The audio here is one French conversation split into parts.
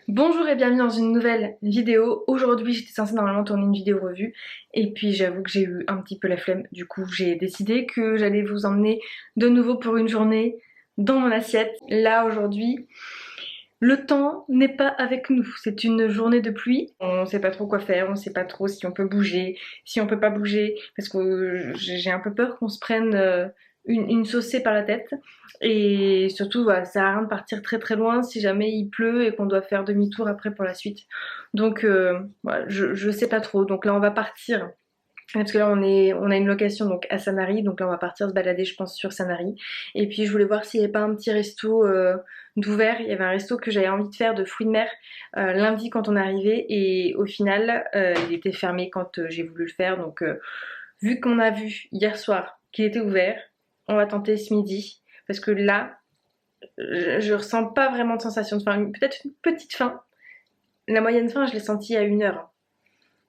Bonjour et bienvenue dans une nouvelle vidéo. Aujourd'hui j'étais censée normalement tourner une vidéo revue et puis j'avoue que j'ai eu un petit peu la flemme. Du coup j'ai décidé que j'allais vous emmener de nouveau pour une journée dans mon assiette. Là aujourd'hui le temps n'est pas avec nous. C'est une journée de pluie. On sait pas trop quoi faire, on sait pas trop si on peut bouger, si on peut pas bouger parce que j'ai un peu peur qu'on se prenne une saucée par la tête. Et surtout, voilà, ça sert à rien de partir très très loin si jamais il pleut et qu'on doit faire demi-tour après pour la suite. Donc, voilà, je sais pas trop. Donc là, on va partir. Parce que là, on a une location donc à Sanary. Donc là, on va partir se balader, je pense, sur Sanary. Et puis, je voulais voir s'il n'y avait pas un petit resto d'ouvert. Il y avait un resto que j'avais envie de faire de fruits de mer lundi quand on est arrivé. Et au final, il était fermé quand j'ai voulu le faire. Donc, vu qu'on a vu hier soir qu'il était ouvert, on va tenter ce midi. Parce que là, je ressens pas vraiment de sensation de faim. Peut-être une petite faim. La moyenne faim, je l'ai sentie à 1 heure.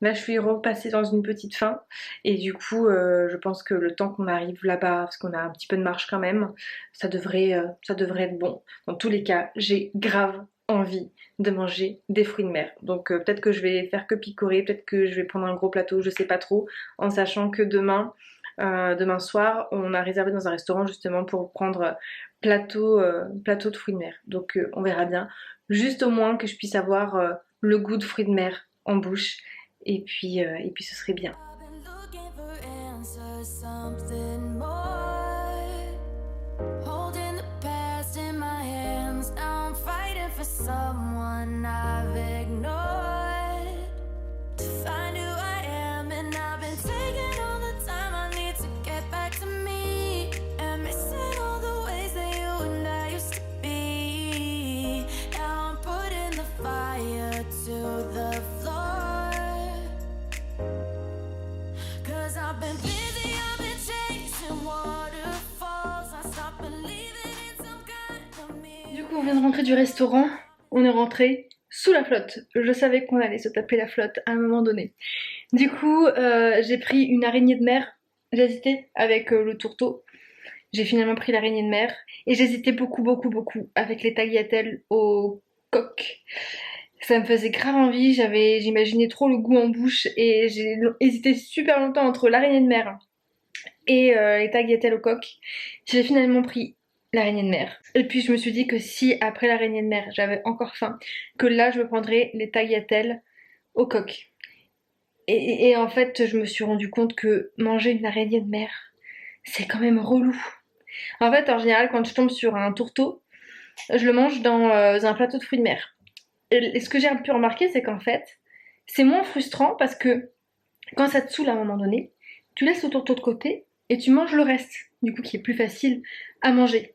Là, je suis repassée dans une petite faim. Et du coup, je pense que le temps qu'on arrive là-bas, parce qu'on a un petit peu de marche quand même, ça devrait être bon. Dans tous les cas, j'ai grave envie de manger des fruits de mer. Donc peut-être que je vais faire que picorer, peut-être que je vais prendre un gros plateau, je sais pas trop, en sachant que demain soir, on a réservé dans un restaurant justement pour prendre plateau de fruits de mer. Donc on verra bien. Juste au moins que je puisse avoir le goût de fruits de mer en bouche et puis ce serait bien. Du coup, on vient de rentrer du restaurant, on est rentré sous la flotte. Je savais qu'on allait se taper la flotte à un moment donné. Du coup, j'ai pris une araignée de mer. J'hésitais avec le tourteau. J'ai finalement pris l'araignée de mer. Et j'hésitais beaucoup avec les tagliatelles au coq. Ça me faisait grave envie, j'imaginais trop le goût en bouche et j'ai hésité super longtemps entre l'araignée de mer et les tagliatelles au coq. J'ai finalement pris l'araignée de mer. Et puis je me suis dit que si après l'araignée de mer j'avais encore faim, que là je me prendrais les tagliatelles au coq. Et en fait je me suis rendu compte que manger une araignée de mer, c'est quand même relou. En fait en général quand je tombe sur un tourteau, je le mange dans un plateau de fruits de mer. Et ce que j'ai un peu remarqué c'est qu'en fait c'est moins frustrant parce que quand ça te saoule à un moment donné, tu laisses le tourteau de côté et tu manges le reste, du coup qui est plus facile à manger.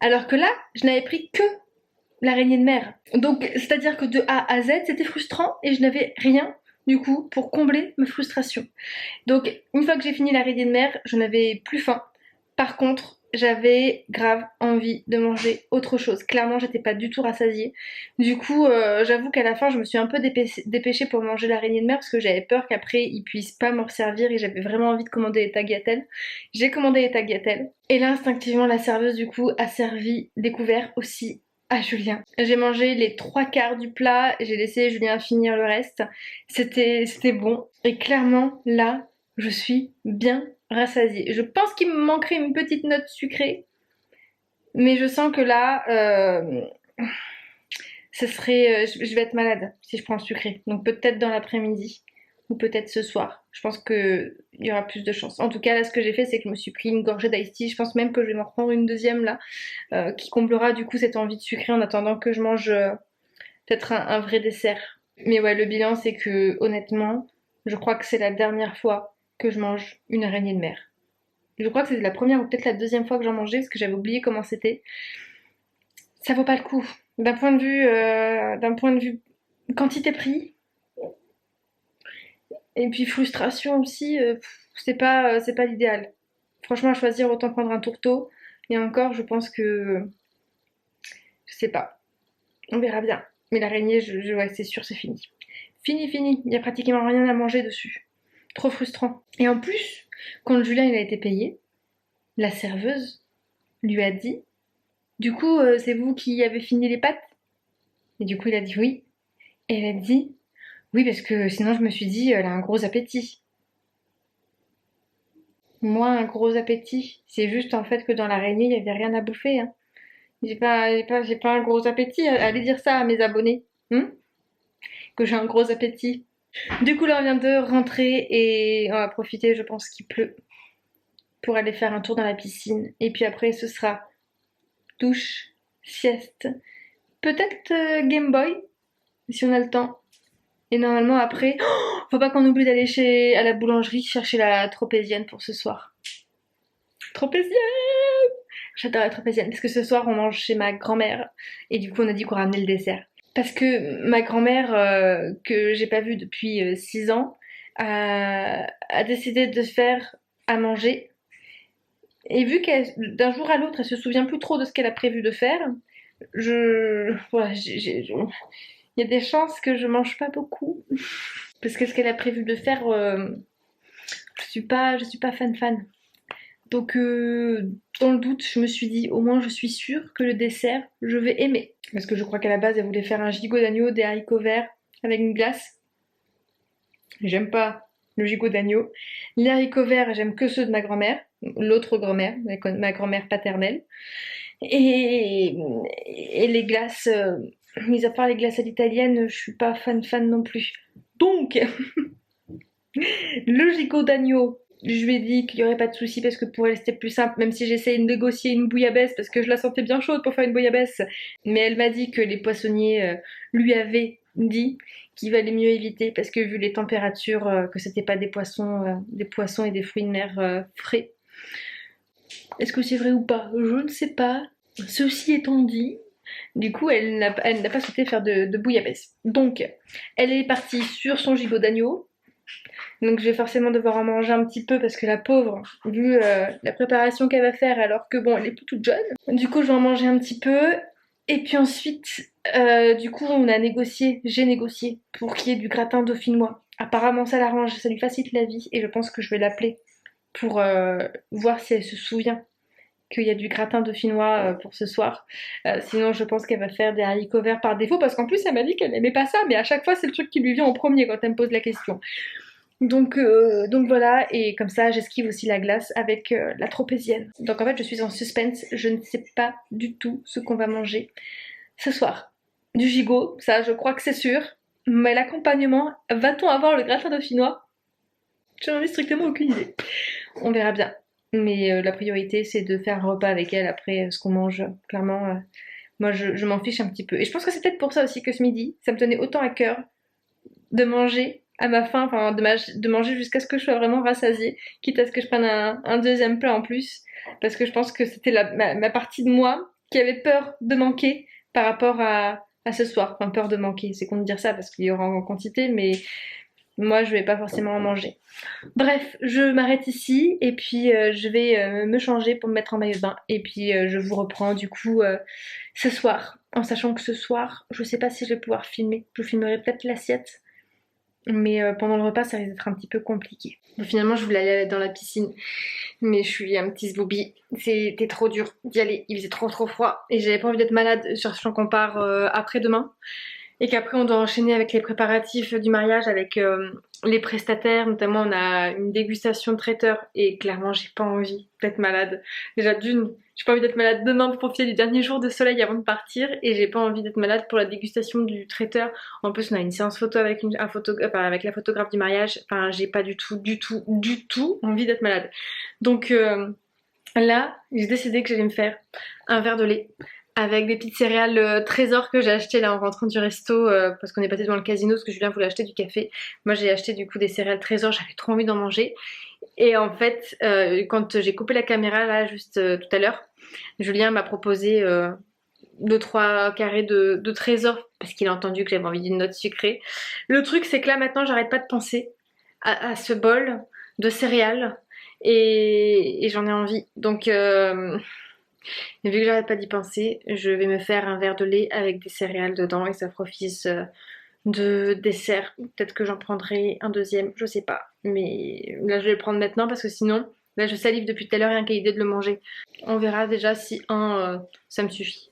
Alors que là, je n'avais pris que l'araignée de mer. Donc, c'est-à-dire que de A à Z, c'était frustrant et je n'avais rien, du coup, pour combler ma frustration. Donc, une fois que j'ai fini l'araignée de mer, je n'avais plus faim. Par contre, j'avais grave envie de manger autre chose. Clairement, j'étais pas du tout rassasiée. Du coup, j'avoue qu'à la fin, je me suis un peu dépêchée pour manger l'araignée de mer parce que j'avais peur qu'après, ils puissent pas me resservir et j'avais vraiment envie de commander les tagliatelles. J'ai commandé les tagliatelles. Et là, instinctivement, la serveuse, du coup, a servi des couverts aussi à Julien. J'ai mangé les 3 quarts du plat, j'ai laissé Julien finir le reste. C'était bon. Et clairement, là, je suis bien rassasiée. Je pense qu'il me manquerait une petite note sucrée, mais je sens que là, je vais être malade si je prends le sucré. Donc peut-être dans l'après-midi ou peut-être ce soir. Je pense qu'il y aura plus de chance. En tout cas, là, ce que j'ai fait, c'est que je me suis pris une gorgée d'ice tea. Je pense même que je vais m'en reprendre une deuxième là, qui comblera du coup cette envie de sucré en attendant que je mange peut-être un vrai dessert. Mais ouais, le bilan, c'est que honnêtement, je crois que c'est la dernière fois que je mange une araignée de mer. Je crois que c'était la première ou peut-être la deuxième fois que j'en mangeais parce que j'avais oublié comment c'était. Ça vaut pas le coup. D'un point de vue quantité-prix, et puis frustration aussi, c'est pas l'idéal. Franchement, à choisir, autant prendre un tourteau. Et encore, je pense que, je sais pas. On verra bien. Mais l'araignée, ouais, c'est sûr, c'est fini. Fini. Il y a pratiquement rien à manger dessus. Trop frustrant. Et en plus, quand Julien il a été payé, la serveuse lui a dit, du coup, c'est vous qui avez fini les pâtes? Et du coup, il a dit oui. Et elle a dit, oui, parce que sinon je me suis dit, elle a un gros appétit. Moi, un gros appétit, c'est juste en fait que dans l'araignée, il n'y avait rien à bouffer, hein. J'ai pas un gros appétit. Allez dire ça à mes abonnés, hein, que j'ai un gros appétit. Du coup, là, on vient de rentrer et on va profiter, je pense qu'il pleut, pour aller faire un tour dans la piscine. Et puis après, ce sera douche, sieste, peut-être Game Boy, si on a le temps. Et normalement, après, faut pas qu'on oublie d'aller à la boulangerie chercher la tropézienne pour ce soir. Tropézienne! J'adore la tropézienne parce que ce soir, on mange chez ma grand-mère. Et du coup, on a dit qu'on ramenait le dessert. Parce que ma grand-mère, que j'ai pas vue depuis 6 ans, a décidé de faire à manger. Et vu qu'elle, d'un jour à l'autre, elle se souvient plus trop de ce qu'elle a prévu de faire, voilà, il y a des chances que je mange pas beaucoup. Parce que ce qu'elle a prévu de faire, je suis pas fan. Donc, dans le doute, je me suis dit, au moins je suis sûre que le dessert, je vais aimer. Parce que je crois qu'à la base, elle voulait faire un gigot d'agneau, des haricots verts avec une glace. J'aime pas le gigot d'agneau. Les haricots verts, j'aime que ceux de ma grand-mère, l'autre grand-mère, ma grand-mère paternelle. Et les glaces, mis à part les glaces à l'italienne, je suis pas fan non plus. Donc, le gigot d'agneau, je lui ai dit qu'il n'y aurait pas de souci parce que pour elle c'était plus simple, même si j'essayais de négocier une bouillabaisse parce que je la sentais bien chaude pour faire une bouillabaisse. Mais elle m'a dit que les poissonniers lui avaient dit qu'il valait mieux éviter parce que vu les températures, que c'était pas des poissons et des fruits de mer frais. Est-ce que c'est vrai ou pas? Je ne sais pas. Ceci étant dit, du coup, elle n'a pas souhaité faire de bouillabaisse. Donc, elle est partie sur son gigot d'agneau. Donc je vais forcément devoir en manger un petit peu parce que la pauvre, vu la préparation qu'elle va faire alors que bon, elle est plus toute jeune. Du coup, je vais en manger un petit peu. Et puis ensuite, du coup, j'ai négocié pour qu'il y ait du gratin dauphinois. Apparemment, ça l'arrange, ça lui facilite la vie et je pense que je vais l'appeler pour voir si elle se souvient qu'il y a du gratin dauphinois pour ce soir. Sinon, je pense qu'elle va faire des haricots verts par défaut parce qu'en plus, elle m'a dit qu'elle n'aimait pas ça, mais à chaque fois, c'est le truc qui lui vient en premier quand elle me pose la question. Donc voilà, et comme ça j'esquive aussi la glace avec la tropézienne. Donc en fait je suis en suspense, je ne sais pas du tout ce qu'on va manger ce soir. Du gigot, ça je crois que c'est sûr, mais l'accompagnement, va-t-on avoir le gratin dauphinois? J'en ai strictement aucune idée. On verra bien. Mais la priorité c'est de faire un repas avec elle après ce qu'on mange. Clairement, moi je m'en fiche un petit peu. Et je pense que c'est peut-être pour ça aussi que ce midi, ça me tenait autant à cœur de manger à ma faim, enfin de manger jusqu'à ce que je sois vraiment rassasiée, quitte à ce que je prenne un deuxième plat en plus, parce que je pense que c'était ma partie de moi qui avait peur de manquer par rapport à ce soir. Enfin, peur de manquer, c'est con de dire ça parce qu'il y aura en quantité, mais moi je vais pas forcément en manger. Bref, je m'arrête ici et puis je vais me changer pour me mettre en maillot de bain et puis je vous reprends du coup ce soir, en sachant que ce soir, je sais pas si je vais pouvoir filmer, je filmerai peut-être l'assiette. Mais pendant le repas, ça risque d'être un petit peu compliqué. Bon, finalement, je voulais aller dans la piscine, mais je suis un petit zboubi. C'était trop dur d'y aller. Il faisait trop froid et j'avais pas envie d'être malade, sachant qu'on part après-demain. Et qu'après, on doit enchaîner avec les préparatifs du mariage, avec les prestataires. Notamment, on a une dégustation de traiteur et clairement, j'ai pas envie d'être malade. Déjà, j'ai pas envie d'être malade demain pour profiter du dernier jour de soleil avant de partir et j'ai pas envie d'être malade pour la dégustation du traiteur. En plus, on a une séance photo avec avec la photographe du mariage. Enfin, j'ai pas du tout envie d'être malade. Donc là, j'ai décidé que j'allais me faire un verre de lait avec des petites céréales Trésor que j'ai acheté là en rentrant du resto parce qu'on est passé devant le casino parce que Julien voulait acheter du café. Moi j'ai acheté du coup des céréales Trésor, j'avais trop envie d'en manger. Et en fait, quand j'ai coupé la caméra là juste tout à l'heure, Julien m'a proposé 2-3 carrés de Trésor parce qu'il a entendu que j'avais envie d'une note sucrée. Le truc c'est que là maintenant j'arrête pas de penser à ce bol de céréales et j'en ai envie. Donc vu que j'arrête pas d'y penser, je vais me faire un verre de lait avec des céréales dedans et ça fera office de dessert. Peut-être que j'en prendrai un deuxième, je sais pas. Mais là je vais le prendre maintenant parce que sinon, là je salive depuis tout à l'heure rien qu'à l'idée de le manger. On verra déjà si ça me suffit.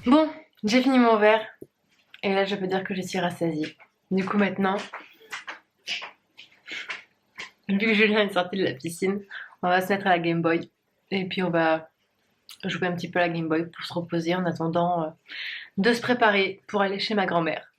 Bon, j'ai fini mon verre. Et là, je peux dire que je suis rassasiée. Du coup, maintenant, vu que Julien est sorti de la piscine, on va se mettre à la Game Boy. Et puis, on va jouer un petit peu à la Game Boy pour se reposer en attendant de se préparer pour aller chez ma grand-mère.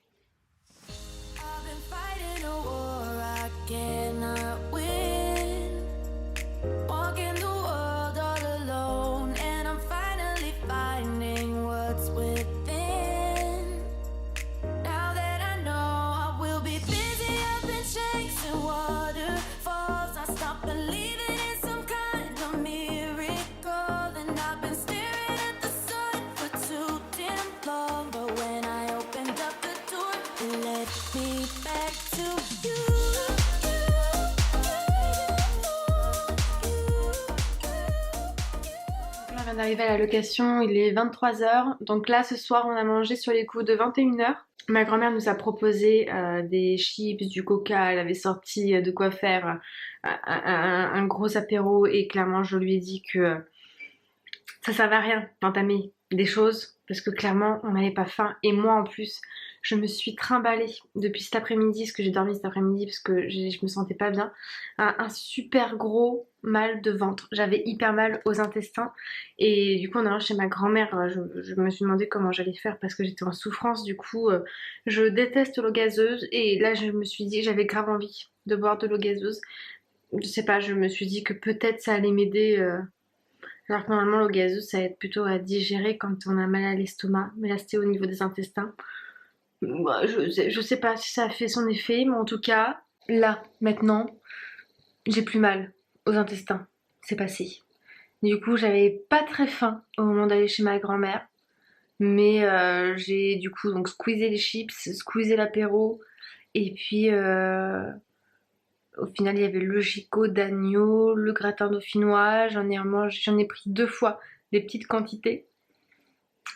On vient d'arriver à la location, il est 23h. Donc là, ce soir, on a mangé sur les coups de 21h. Ma grand-mère nous a proposé des chips, du coca, elle avait sorti de quoi faire un gros apéro et clairement, je lui ai dit que ça servait à rien d'entamer des choses parce que clairement, on n'avait pas faim. Et moi, en plus, je me suis trimballée depuis cet après-midi, parce que j'ai dormi cet après-midi parce que je me sentais pas bien, un super gros mal de ventre. J'avais hyper mal aux intestins et du coup en allant chez ma grand-mère, je me suis demandé comment j'allais faire parce que j'étais en souffrance. Du coup, je déteste l'eau gazeuse et là je me suis dit, j'avais grave envie de boire de l'eau gazeuse. Je sais pas, je me suis dit que peut-être ça allait m'aider. Alors que normalement l'eau gazeuse ça aide plutôt à digérer quand on a mal à l'estomac, mais là c'était au niveau des intestins. Bah, je sais pas si ça a fait son effet, mais en tout cas, là, maintenant, j'ai plus mal aux intestins. C'est passé. Du coup, j'avais pas très faim au moment d'aller chez ma grand-mère. Mais j'ai du coup donc squeezé les chips, squeezé l'apéro. Et puis au final, il y avait le gigot d'agneau, le gratin dauphinois. J'en ai pris 2 fois des petites quantités.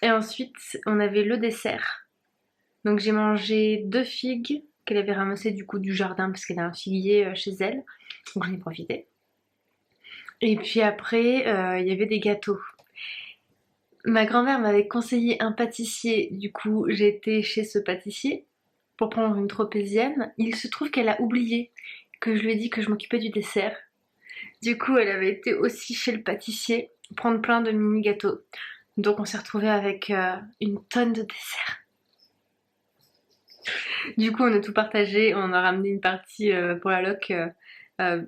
Et ensuite, on avait le dessert. Donc j'ai mangé 2 figues qu'elle avait ramassées du coup du jardin parce qu'elle a un figuier chez elle. Donc j'en ai profité. Et puis après, il y avait des gâteaux. Ma grand-mère m'avait conseillé un pâtissier, du coup j'ai été chez ce pâtissier pour prendre une tropézienne. Il se trouve qu'elle a oublié que je lui ai dit que je m'occupais du dessert. Du coup elle avait été aussi chez le pâtissier prendre plein de mini gâteaux. Donc on s'est retrouvés avec une tonne de desserts. Du coup, on a tout partagé, on a ramené une partie pour la loc,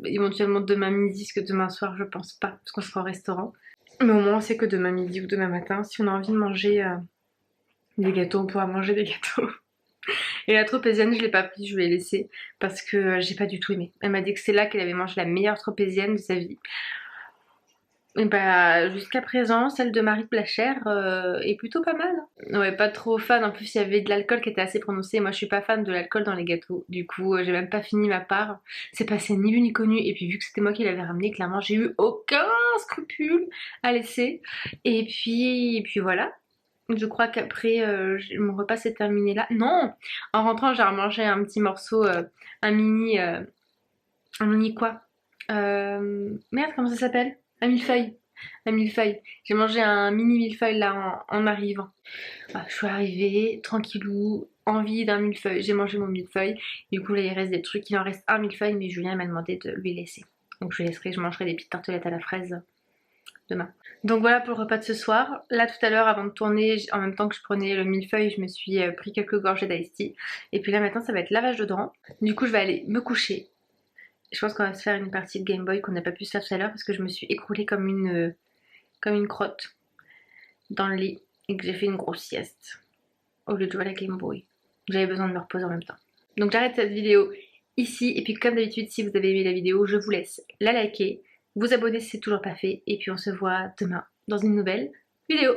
éventuellement demain midi, parce que demain soir, je pense pas, parce qu'on sera au restaurant. Mais au moins, on sait que demain midi ou demain matin, si on a envie de manger des gâteaux, on pourra manger des gâteaux. Et la tropézienne, je l'ai pas pris, je l'ai laissée, parce que j'ai pas du tout aimé. Elle m'a dit que c'est là qu'elle avait mangé la meilleure tropézienne de sa vie. Et bah jusqu'à présent, celle de Marie Blachère est plutôt pas mal. Ouais, pas trop fan. En plus, il y avait de l'alcool qui était assez prononcé. Moi, je suis pas fan de l'alcool dans les gâteaux. Du coup, j'ai même pas fini ma part. C'est passé ni vu ni connu. Et puis, vu que c'était moi qui l'avais ramené, clairement, j'ai eu aucun scrupule à laisser. Et puis voilà. Je crois qu'après, mon repas s'est terminé là. Non! En rentrant, j'ai remangé un petit morceau, un mini... un mini quoi? Merde, comment ça s'appelle? Un millefeuille. Un millefeuille. J'ai mangé un mini millefeuille là en arrivant. Ah, je suis arrivée, tranquillou, envie d'un millefeuille. J'ai mangé mon millefeuille. Du coup là il reste des trucs. Il en reste un millefeuille mais Julien m'a demandé de lui laisser. Donc je mangerai des petites tartelettes à la fraise demain. Donc voilà pour le repas de ce soir. Là tout à l'heure avant de tourner, en même temps que je prenais le millefeuille, je me suis pris quelques gorgées d'ice tea. Et puis là maintenant ça va être lavage de dents. Du coup je vais aller me coucher. Je pense qu'on va se faire une partie de Game Boy qu'on n'a pas pu se faire tout à l'heure parce que je me suis écroulée comme une crotte dans le lit et que j'ai fait une grosse sieste au lieu de jouer à la Game Boy. J'avais besoin de me reposer en même temps. Donc j'arrête cette vidéo ici et puis comme d'habitude si vous avez aimé la vidéo je vous laisse la liker, vous abonner si c'est toujours pas fait et puis on se voit demain dans une nouvelle vidéo.